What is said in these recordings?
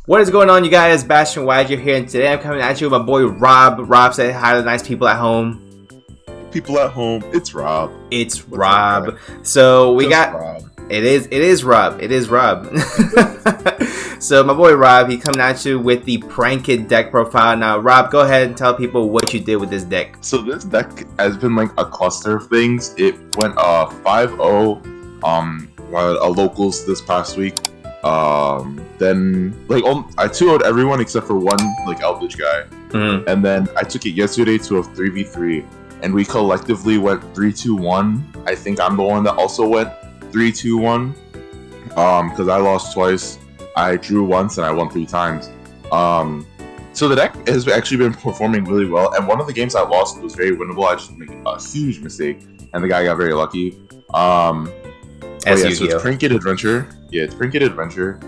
What is going on, you guys? Bastion Wadger here, and today I'm coming at you with my boy Rob. Rob, say hi to the nice people at home. People at home, it's Rob. It's What's Rob. Up, so we got Rob. It is Rob. So my boy Rob, he coming at you with the Prank It deck profile. Now, Rob, go ahead and tell people what you did with this deck. So this deck has been like a cluster of things. It went 5-0 locals this past week. Then like I 2-0'd everyone except for one like Eldritch guy, and then I took it yesterday to a 3v3, and we collectively went 3-2-1. I think I'm the one that also went 3-2-1, because I lost twice, I drew once, and I won 3 times. So the deck has actually been performing really well, and one of the games I lost was very winnable. I just made a huge mistake, and the guy got very lucky. So it's Prank It Adventure. Yeah, it's Prank It Adventure.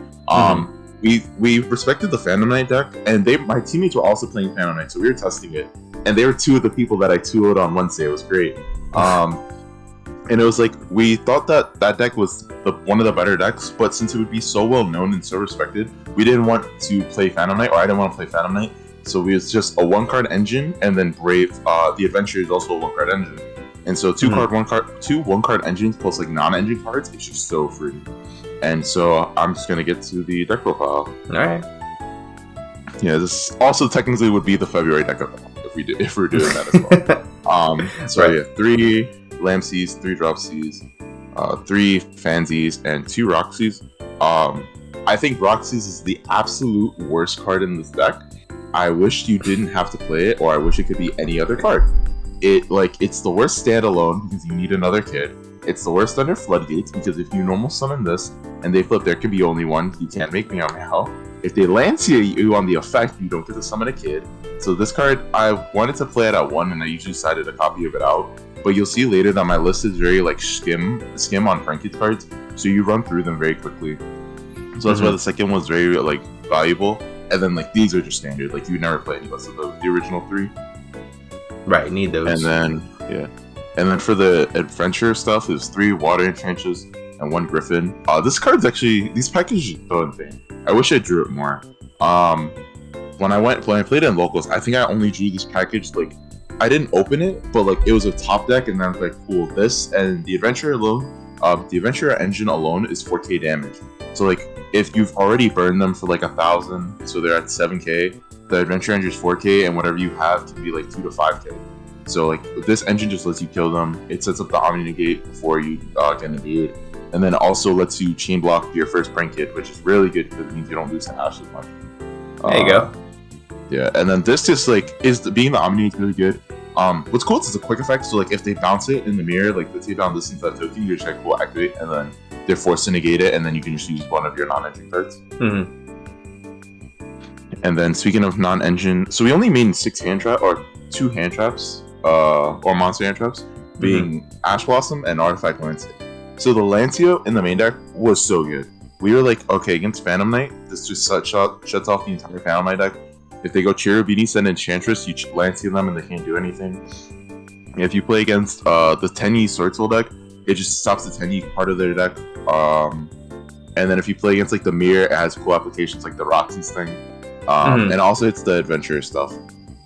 We respected the Phantom Knight deck, and my teammates were also playing Phantom Knight, so we were testing it. And they were 2 of the people that I 2-0'd on Wednesday. It was great. And it was like, we thought that deck was one of the better decks, but since it would be so well known and so respected, we didn't want to play Phantom Knight, or I didn't want to play Phantom Knight. So it was just a 1-card engine, and then Brave. The Adventure is also a 1-card engine. And so 2 1-card engines plus like non-engine cards, it's just so free. And so I'm just gonna get to the deck profile. Alright. Yeah, this also technically would be the February deck if we're doing that as well. So right. Yeah, 3 Lamseys, 3 Dropseys, 3 Fansies, and 2 Roxys. I think Roxys is the absolute worst card in this deck. I wish you didn't have to play it, or I wish it could be any other card. It's the worst standalone because you need another kid. It's the worst under Floodgates because if you normal summon this and they flip, there can be only one. You can't make Meow Meow. If they Lancia you on the effect, you don't get to summon a kid. So this card, I wanted to play it at 1, and I usually decided a copy of it out. But you'll see later that my list is very like skim on Prank It cards, so you run through them very quickly. So that's why the second was very like valuable. And then like these are just standard. Like you would never play any less of the original 3. Right, need those. And then for the adventure stuff is 3 Water Trenches and 1 Griffin. This card's actually, these packages are so insane. I wish I drew it more. When I played it in locals, I think I only drew this package, like, I didn't open it, but like it was a top deck, and then I was like, cool, this and the adventure alone, the adventure engine alone is 4k damage. So like, if you've already burned them for like 1,000, so they're at 7k, the adventure engine is 4k, and whatever you have can be like 2 to 5k. So like, this engine just lets you kill them. It sets up the Omni Negate before you get endued, and then also lets you chain block your first Prank It, which is really good because it means you don't lose to Ash as much. There you go. Yeah, and then this just like being the Omni is really good. What's cool is it's a quick effect, so like if they bounce it in the mirror, like let's say down distance that token, you just like cool activate, and then they're forced to negate it, and then you can just use one of your non-engine cards. And then speaking of non-engine, so we only made 6 hand trap or 2 hand traps, or monster hand traps, being Ash Blossom and Artifact Lancia. So the Lancia in the main deck was so good. We were like, okay, against Phantom Knight, this just shuts off the entire Phantom Knight deck. If they go Cherubini, send Enchantress, you Lancia them and they can't do anything. If you play against the Tenyi Sword Soul deck, it just stops the Tenyi part of their deck. And then if you play against like the Mirror, it has cool applications like the Roxy's thing. And also it's the adventure stuff.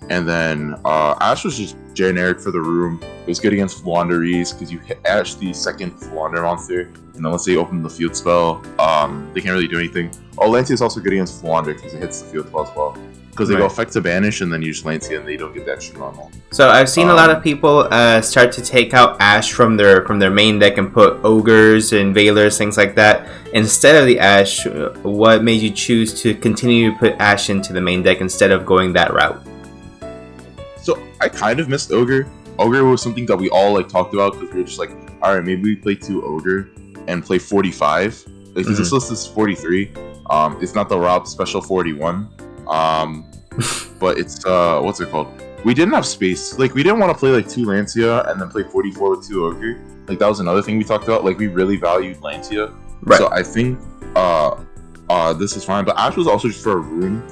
And then Ash was just generic for the room. It was good against Flaunderies because you hit Ash the second Flaunder monster, and then once they open the field spell, they can't really do anything. Oh, Lancia is also good against Flaunder because it hits the field spell as well. Because they go effect to banish, and then you just Lancia, and they don't get that extra normal. So I've seen a lot of people start to take out Ash from their main deck and put Ogres and Veilers, things like that, instead of the Ash. What made you choose to continue to put Ash into the main deck instead of going that route? So I kind of missed Ogre. Ogre was something that we all like talked about because we were just like, all right, maybe we play 2 Ogre and play 45. Because this list is 43. It's not the Rob special 41. But it's what's it called? We didn't have space. Like we didn't want to play like 2 Lancia and then play 44 with 2 Ogre. Like that was another thing we talked about. Like we really valued Lancia. Right. So I think this is fine. But Ash was also just for a room.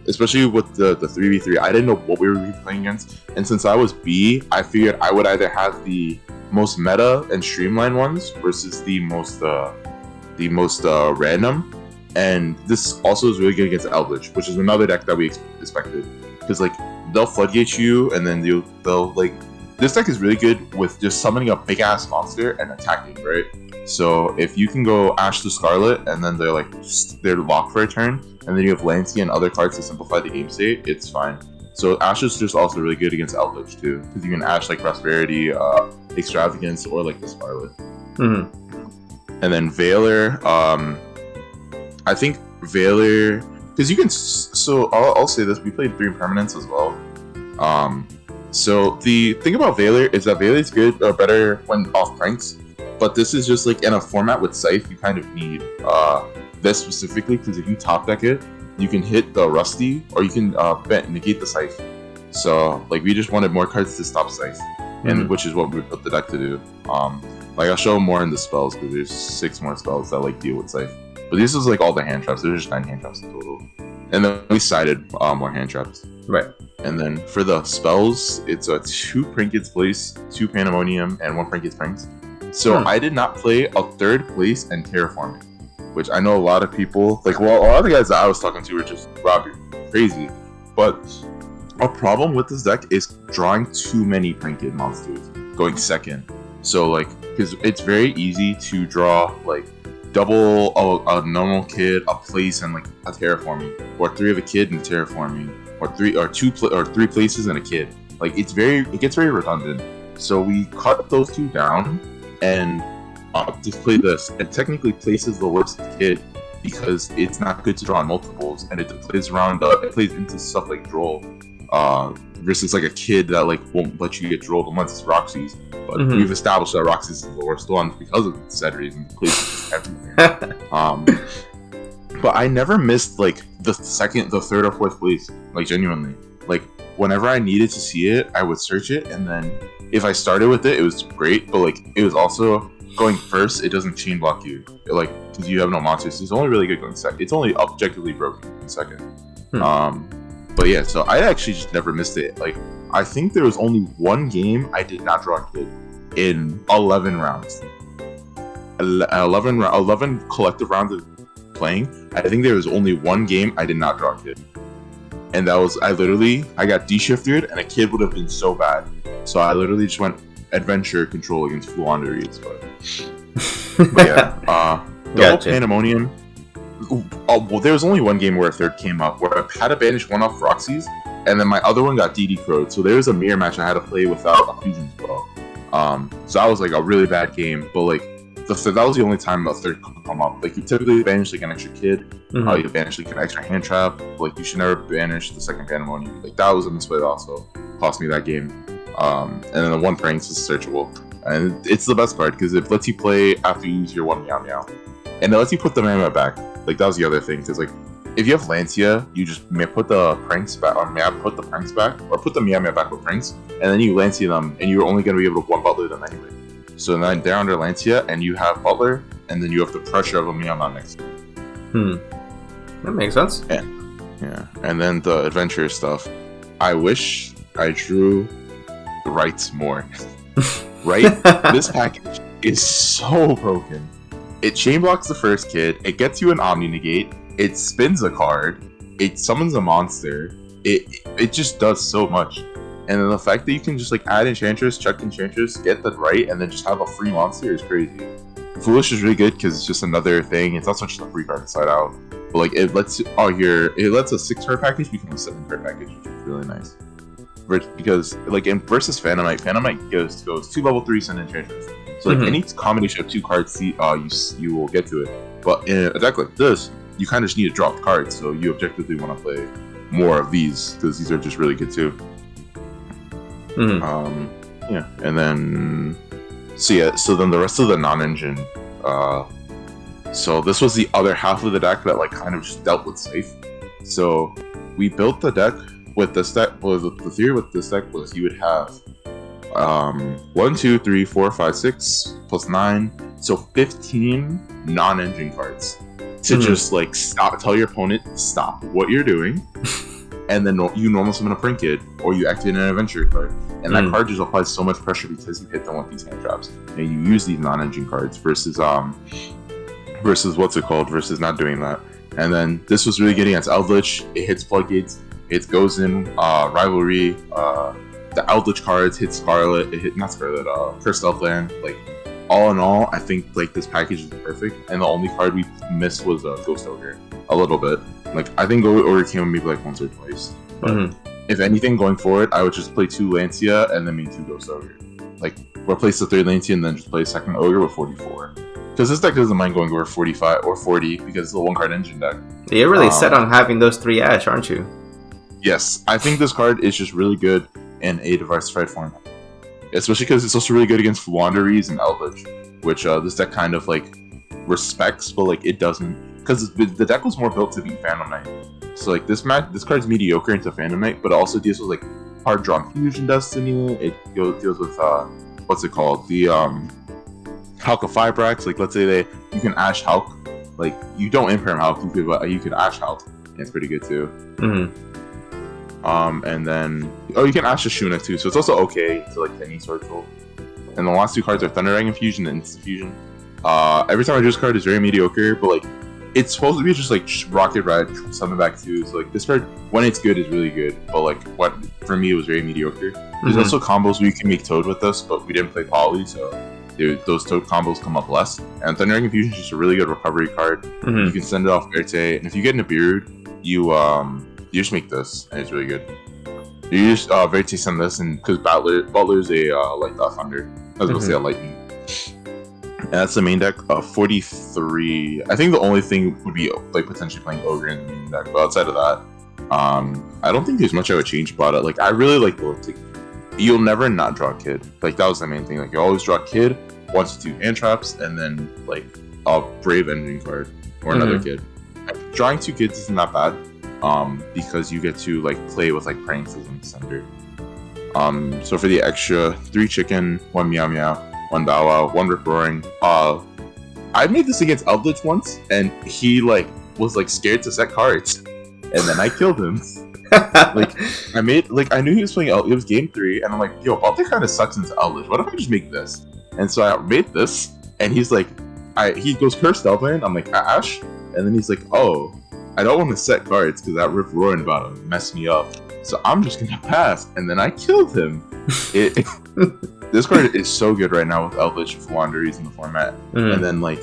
Especially with the 3v3, I didn't know what we were playing against, and since I was B, I figured I would either have the most meta and streamlined ones versus the most random. And this also is really good against Eldritch, which is another deck that we expected, because like they'll floodgate you, and then they'll like, this deck is really good with just summoning a big ass monster and attacking, right? So if you can go Ash to Scarlet, and then they're locked for a turn, and then you have Lancey and other cards to simplify the game state, it's fine. So Ash is just also really good against Eldritch too, because you can Ash like Prosperity, Extravagance, or like the Scarlet. And then Veiler, I think Veiler, because you can. So I'll say this: we played 3 Permanents as well. So the thing about Veiler is that Veiler is good or better when off pranks, but this is just like in a format with Scythe, you kind of need this specifically, because if you top deck it, you can hit the Rusty, or you can negate the Scythe. So like we just wanted more cards to stop Scythe, and which is what we put the deck to do. Like I'll show more in the spells, because there's 6 more spells that like deal with Scythe. But this is like all the hand traps. There's just 9 hand traps in total, and then we sided more hand traps. Right. And then for the spells, it's a 2 Trinkets Place, 2 Pandemonium, and 1 Trinkets Pranks. So I did not play a 3rd place and Terraforming, which I know a lot of people, like, well, a lot of the guys that I was talking to were just, Rob, you're crazy. But a problem with this deck is drawing too many Trinket monsters, going second. So, like, because it's very easy to draw, like, double a normal kid, a place, and, like, a Terraforming, or 3 of a kid and Terraforming, or 3 places and a kid. Like, it gets very redundant. So we cut those 2 down and just play this. It technically places the worst kid because it's not good to draw on multiples, and it plays into stuff like Droll, versus like a kid that like won't let you get Drolled unless it's Roxy's. But we've established that Roxy's is the worst one because of said reason. It plays everything. But I never missed like the 2nd, the 3rd, or 4th place. Like genuinely, like whenever I needed to see it, I would search it, and then if I started with it, it was great. But like it was also going first. It doesn't chain block you, like because you have no monsters. It's only really good going second. It's only objectively broken in second. But yeah, so I actually just never missed it. Like I think there was only 1 game I did not draw a kid in 11 rounds. 11 collective rounds of playing. I think there was only 1 game I did not draw a kid, and that was I got de-shifted, and a kid would have been so bad. So I literally just went adventure control against Fluanderies, but yeah, double Pandemonium. Well, there was only 1 game where a 3rd came up where I had to banish 1 off Roxy's, and then my other one got DD crowed. So there was a mirror match I had to play without a fusion spell. So that was like a really bad game, but like that was the only time a 3rd could come up. Like you typically banish like an extra kid, you banish like an extra hand trap. Like you should never banish the 2nd Pandemonium. Like that was a misplay that also cost me that game. And then the 1 Pranks is searchable, and it's the best card because it lets you play after you use your 1 Meow Meow, and it lets you put the Meow back. Like that was the other thing, because like if you have Lancia, you just may put the Pranks back, or may put the Pranks back, or put the Meow back with Pranks, and then you Lancia them, and you're only going to be able to 1 Butler them anyway. So then they're under Lancia, and you have Butler, and then you have the pressure of a Meow next. That makes sense. Yeah, and then the adventure stuff. I wish I drew Rights more. Right? This package is so broken. It chain blocks the first kid, it gets you an Omni Negate, it spins a card, it summons a monster, it just does so much. And then the fact that you can just like add Enchantress, check Enchantress, get that right, and then just have a free monster is crazy. Foolish is really good because it's just another thing. It's not such a free card inside out. But like it lets a 6-card package become a 7-card package, which is really nice. Because like in versus Phantomite goes 2 level 3s and Enchantress. So like any combination of 2 cards, you will get to it. But in a deck like this, you kind of just need to drop cards. So you objectively want to play more of these because these are just really good too. Yeah, and then so then the rest of the non-engine. So this was the other half of the deck that like kind of just dealt with Scythe. So we built the deck with this deck. Well, the theory with this deck was you would have 1, 2, 3, 4, 5, 6 plus 9, so 15 non-engine cards to just like tell your opponent stop what you're doing, and then you normal summon a Prank Kid, or you activate an adventure card, and that Mm. card just applies so much pressure because you hit them with these hand traps, and you use these non-engine cards versus versus not doing that. And then this was really good against Eldritch. It hits Floodgates, it goes in Rivalry. The Eldritch cards hit Scarlet. It hit not Scarlet. Cursed Elfland. Like all in all, I think like this package is perfect. And the only card we missed was Ghost Ogre a little bit. Like I think Ghost Ogre came maybe like once or twice. But if anything going forward, I would just play 2 Lancia and then maybe 2 Ghost Ogre. Like replace the 3rd Lancia and then just play 2nd Ogre with 44. Because this deck doesn't mind going over 45 or 40 because it's a 1-card engine deck. You're really set on having those 3 Ash, aren't you? Yes, I think this card is just really good in a diversified format. Especially because it's also really good against Wanderies and Eldritch, which this deck kind of like respects, but like it doesn't. Because the deck was more built to beat Phantom Knight. So like this card's mediocre into Phantom Knight, but it also deals with like hard drawn Fusion Destiny. It deals with what's it called? The Hulk of Fibrax. Like let's say you can Ash Hulk. Like you don't Imperm Hulk, you could Ash Hulk. And it's pretty good too. And then you can Ash Ashuna too, so it's also okay to like any Sword Soul. And the last 2 cards are Thunder Dragon Fusion and Instant Fusion. Every time I do this card is very mediocre, but like it's supposed to be just like Rocket Red, Summon Back 2. So like this card, when it's good, is really good. But like what for me it was very mediocre. There's also combos where you can make Toad with this, but we didn't play Poly, so those Toad combos come up less. And Thunder Dragon Fusion is just a really good recovery card. You can send it off Verte, and if you get Nibiru, you just make this, and it's really good. You just Verte send this, and because Butler's a like Thunder, I was gonna say a Lightning. And that's the main deck. 43. I think the only thing would be like potentially playing Ogre in the main deck, but outside of that, I don't think there's much I would change about it. Like I really like the like, you'll never not draw a Kid. Like that was the main thing. Like you always draw a Kid, 1 to 2 hand traps, and then like a Brave Engine card or another Kid. Drawing 2 Kids isn't that bad. Because you get to like play with like pranks in the center. So for the extra 3 chicken, 1 meow meow, 1 bow wow, 1 rip roaring. I made this against Eldritch once, and he like was like scared to set cards, and then I killed him. Like I knew he was playing. It was game 3, and I'm like, yo, Baltic kind of sucks into Eldritch. What if I just make this? And so I made this, and he's like, he goes Cursed Elfland. I'm like Ash, and then he's like, oh. I don't want to set cards because that Rip Roaring about to mess me up. So I'm just gonna pass, and then I killed him. This card is so good right now with Eldritch with Wanderies in the format. And then like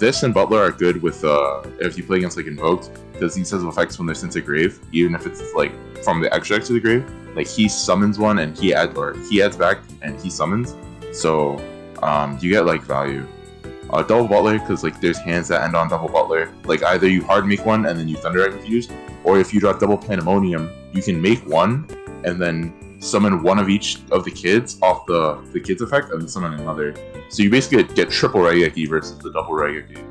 this and Butler are good with if you play against like Invoked, because these has effects when they're sent to grave, even if it's like from the extra deck to the grave. Like he summons one and he adds back and he summons. So you get like value. Double Butler, because like there's hands that end on Double Butler. Like either you hard make one and then you Thunder Dragon Fuse, or if you draw Double Pandemonium, you can make one and then summon one of each of the kids off the kids effect and then summon another. So you basically get triple Raigeki versus the double Raigeki.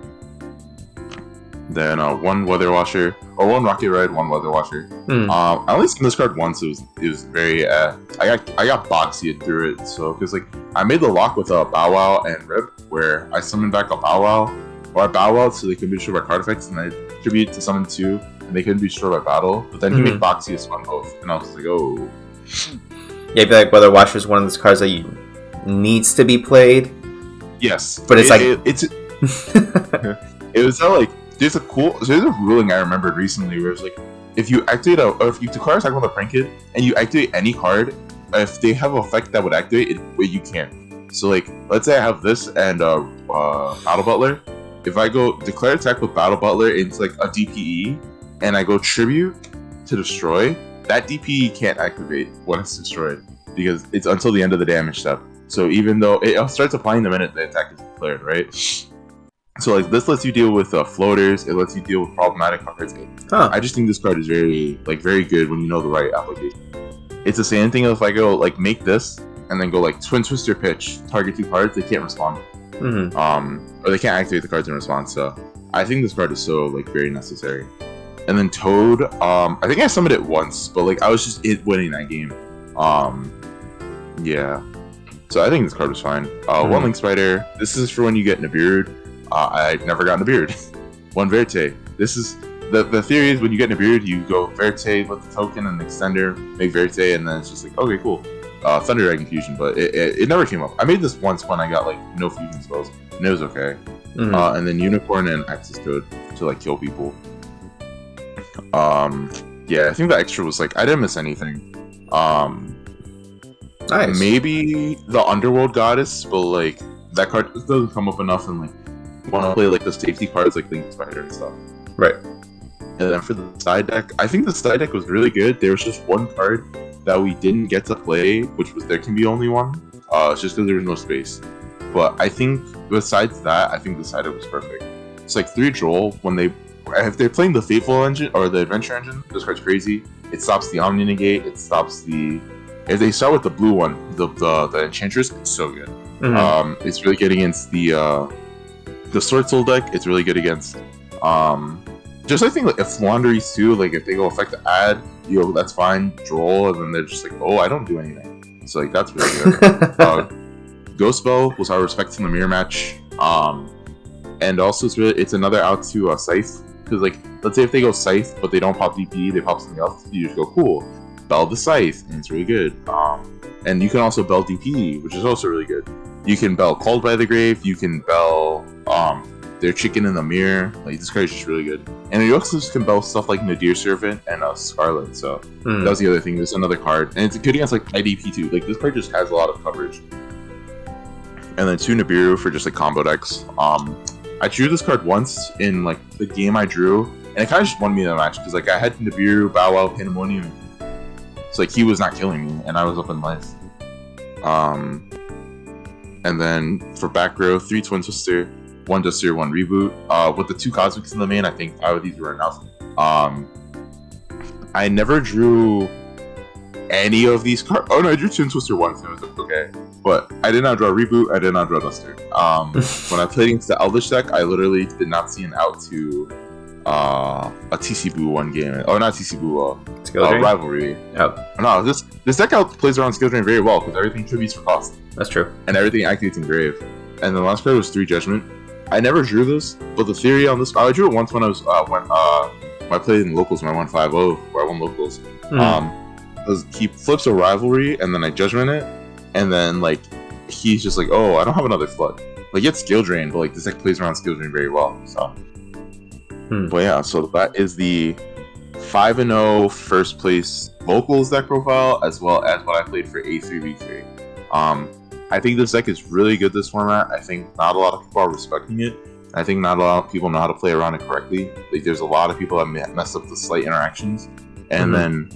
Then 1 Weather Washer, or 1 Rocket Red, 1 Weather Washer. I only seen this card once. It was very I got boxied through it. So because like I made the lock with a Bow Wow and Rip, where I summoned back a Bow Wow or a Bow Wow so they can be destroyed by card effects, and I tribute to summon 2 and they couldn't be destroyed by battle. But then he made Boxy to summon both, and I was like, oh. Yeah, I feel like Weather Washer is one of those cards that needs to be played. Yes, but it's it was like. There's a ruling I remembered recently where it's like, if you activate if you declare attack on the Prank Kid and you activate any card, if they have an effect that would activate it, you can. So like, let's say I have this and Battle Butler. If I go declare attack with Battle Butler into like a DPE, and I go Tribute to destroy, that DPE can't activate when it's destroyed because it's until the end of the damage step. So even though it starts applying the minute the attack is declared, right? So like this lets you deal with floaters. It lets you deal with problematic cards. I just think this card is very good when you know the right application. It's the same thing if I go like make this and then go like Twin Twister Pitch, target 2 cards, they can't respond. Or they can't activate the cards in response. So I think this card is so like very necessary. And then Toad, I think I summoned it once, but like I was just winning that game. Yeah. So I think this card was fine. 1 Link Spider. This is for when you get Nibiru. I've never gotten a beard. 1 Verte. This is the theory is when you get Nibiru, you go Verte with the token and extender, make Verte, and then it's just like, okay, cool. Thunder Dragon Fusion, but it never came up. I made this once when I got like no fusion spells, and it was okay. Mm-hmm. And then Unicorn and Access Code to like kill people. Yeah, I think the extra was like I didn't miss anything. Nice. Maybe the Underworld Goddess, but like that card just doesn't come up enough, and like want to play like the safety cards like Link Spider and stuff. Right. And then for the side deck, I think the side deck was really good. There was just one card that we didn't get to play, which was There Can Be Only One. It's just because there was no space. But I think besides that, I think the side deck was perfect. It's like 3 Droll if they're playing the Fateful engine or the Adventure engine, this card's crazy. It stops the Omni Negate. It stops the. If they start with the blue one, the Enchantress, it's so good. Mm-hmm. It's really good against the Sword Soul deck. It's really good against just I think like if Wanderies too, like if they go effect to add, that's fine. Droll, and then they're just like, oh, I don't do anything. So like that's really good. Ghost Spell was our Respect in the Mirror match. And also it's another out to Scythe, because like let's say if they go Scythe but they don't pop DP, they pop something else, you just go cool, Bell the Scythe, and it's really good. And you can also Bell DP, which is also really good. You can Bell Called by the Grave, you can Bell their Chicken in the Mirror. Like this card is just really good. And you also can Bell stuff like Nadir Servant and Scarlet. So that was the other thing. There's another card, and it's good against like IDP too. Like this card just has a lot of coverage. And then 2 Nibiru for just like combo decks. I drew this card once in like the game I drew, and it kind of just won me the match because like I had Nibiru, Bow Wow, Pandemonium. So like he was not killing me, and I was up in life. And then for back row, 3 Twin Twister, 1 Duster, 1 Reboot. With the 2 Cosmics in the main, I think 5 of these were enough. I never drew any of these cards. Oh no, I drew Twin Twister once, and it was okay. But I did not draw Reboot, I did not draw Duster. When I played against the Elvish deck, I literally did not see an out to a TC Boo one game. Oh, not TC Boo, Rivalry. Oh. No, this deck out plays around Skill Drain very well, because everything tributes for cost. That's true. And everything activates Engrave. And the last card was 3 Judgment. I never drew this, but the theory on this, I drew it once when I was, when I played in locals when I won 5-0, where I won locals. He flips a Rivalry, and then I Judgment it, and then like he's just like, oh, I don't have another Flood. Like it's Skill Drain, but like this deck plays around Skill Drain very well. So, but yeah, so that is the 5-0 first place locals deck profile, as well as what I played for A3V3. I think this deck is really good this format. I think not a lot of people are respecting it. I think not a lot of people know how to play around it correctly. Like there's a lot of people that mess up the slight interactions, and then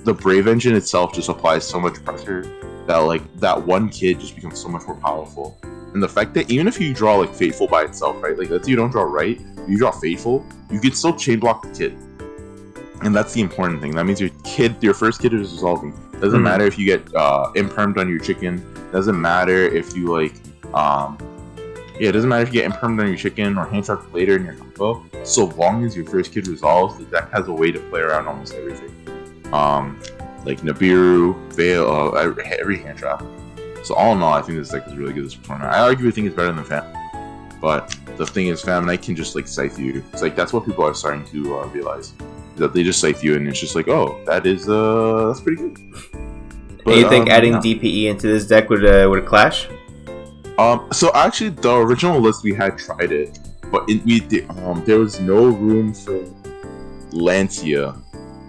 the Brave engine itself just applies so much pressure that like that one kid just becomes so much more powerful. And the fact that even if you draw like Fateful by itself, right? Like let's say you don't draw right, you draw Fateful, you can still chain block the kid. And that's the important thing. That means your first kid is resolving. Doesn't matter if you get impermed on your chicken. Doesn't matter if you like it doesn't matter if you get impermed on your chicken or hand trap later in your combo. So long as your first kid resolves, the deck has a way to play around almost everything. Like Nibiru, Veil, every hand trap. So all in all, I think this deck is really good this format. I arguably think it's better than Fam. But the thing is, Fam Knight can just like scythe you. It's like that's what people are starting to realize. That they just scythe you, and it's just like, oh, that's pretty good. But, you think adding DPE into this deck would clash? So actually, the original list we had tried it, but there was no room for Lancia.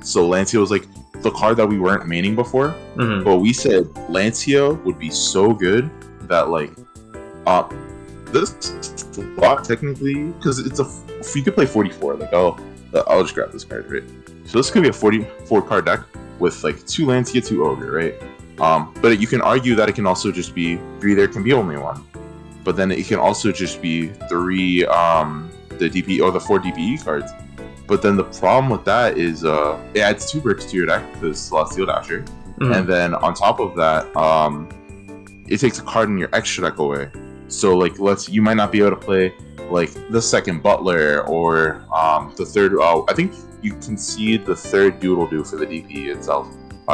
So Lancia was like the card that we weren't maining before. But we said Lancia would be so good that like this slot technically, because if you could play 44, like I'll just grab this card, right? So this could be a 44 card deck with like 2 Lancia, 2 Ogre, right? But you can argue that it can also just be 3 There Can Be Only One. But then it can also just be 3 the DP or the 4 DPE cards. But then the problem with that is it adds 2 bricks to your deck because Celestial Dasher. And then on top of that, it takes a card in your extra deck away. So like you might not be able to play like the second Butler or the third. I think you can see the third Doodle Do for the DP itself.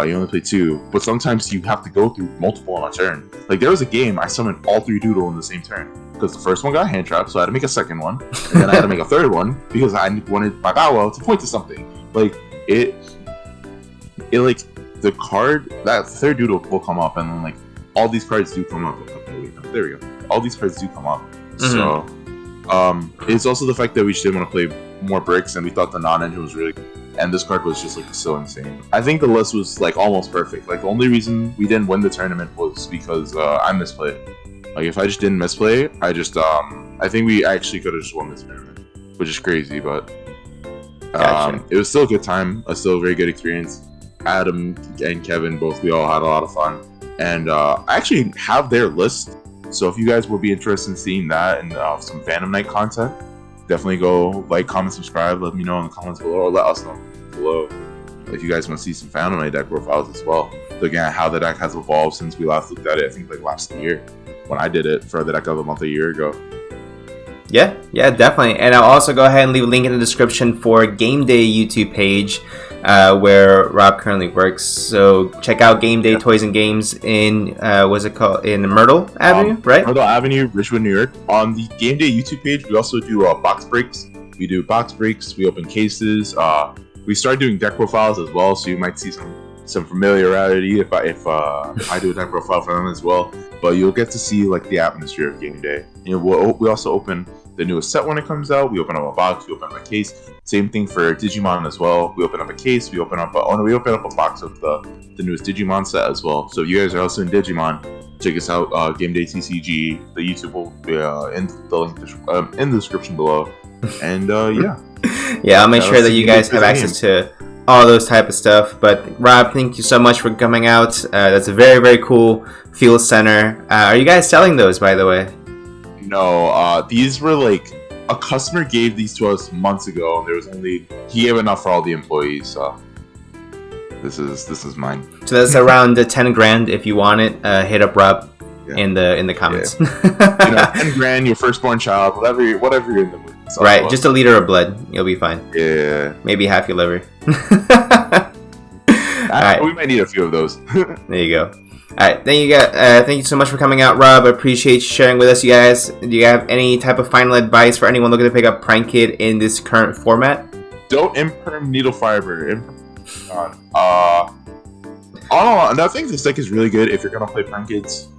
You only play 2, but sometimes you have to go through multiple on a turn. Like there was a game I summoned all 3 doodle in the same turn because the first one got hand trapped, so I had to make a second one, and then I had to make a third one because I wanted my Bow Wow to point to something. Like it like the card that third doodle will come up, and then like all these cards do come up. Okay, wait, no, there we go. All these cards do come up. So it's also the fact that we just didn't want to play more bricks, and we thought the non-engine was really good. And this card was just like so insane. I think the list was like almost perfect. Like the only reason we didn't win the tournament was because I misplayed. Like if I just didn't misplay, I think we actually could have just won the tournament, which is crazy. But Gotcha. it was still a good time, still a very good experience. Adam and Kevin we all had a lot of fun, and I actually have their list. So if you guys would be interested in seeing that and some Phantom Night content, definitely go like, comment, subscribe. Let me know in the comments below, or let us know below if you guys want to see some Phantom Night deck profiles as well. Looking at how the deck has evolved since we last looked at it. I think like last year when I did it for the deck of the month a year ago. Yeah, definitely. And I'll also go ahead and leave a link in the description for Game Day YouTube page, where Rob currently works. So check out Game Day Toys and Games in what's it called, in Myrtle Avenue, right? Myrtle Avenue, Richmond, New York. On the Game Day YouTube page, we also do box breaks. We do box breaks. We open cases. We start doing deck profiles as well, so you might see some familiarity if I do a deck profile for them as well. But you'll get to see like the atmosphere of Game Day. You know, we also open the newest set when it comes out. We open up a box. We open up a case. Same thing for Digimon as well. We open up a case. We open up a box of the newest Digimon set as well. So if you guys are also in Digimon, check us out. Game Day TCG. The YouTube will be in the link in the description below. And yeah, I'll make sure that you guys have access to all those type of stuff. But Rob, thank you so much for coming out. That's a very, very cool Fuel Center. Are you guys selling those, by the way? No, these were like a customer gave these to us months ago, and he gave enough for all the employees. So this is mine. So that's around the 10 grand. If you want it, hit up Rob in the comments. Yeah. 10 grand, your firstborn child, whatever you're in the mood. Right, just a liter of blood, you'll be fine. Yeah, maybe half your liver. Right. We might need a few of those. There you go. Alright, thank you so much for coming out, Rob. I appreciate you sharing with us, you guys. Do you have any type of final advice for anyone looking to pick up Prank Kid in this current format? Don't imperm needle fiber. I think this deck is really good if you're gonna play Prank Kids.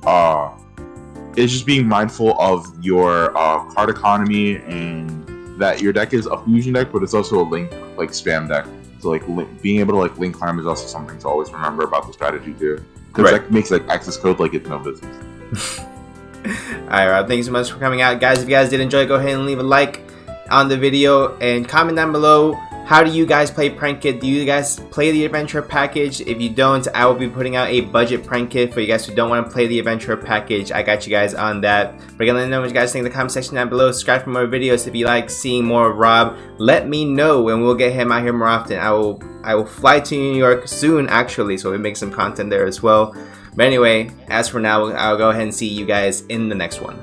It's just being mindful of your card economy, and that your deck is a fusion deck, but it's also a link like spam deck. So like being able to like link climb is also something to always remember about the strategy too. Because that makes like access code like it's no business. Alright, Rob, thank you so much for coming out. Guys, if you guys did enjoy, go ahead and leave a like on the video and comment down below. How do you guys play Prank Kid? Do you guys play the Adventure Package? If you don't, I will be putting out a budget Prank Kid for you guys who don't want to play the Adventure Package. I got you guys on that. But again, let me know what you guys think in the comment section down below. Subscribe for more videos if you like seeing more of Rob. Let me know and we'll get him out here more often. I will fly to New York soon, actually, so we'll make some content there as well. But anyway, as for now, I'll go ahead and see you guys in the next one.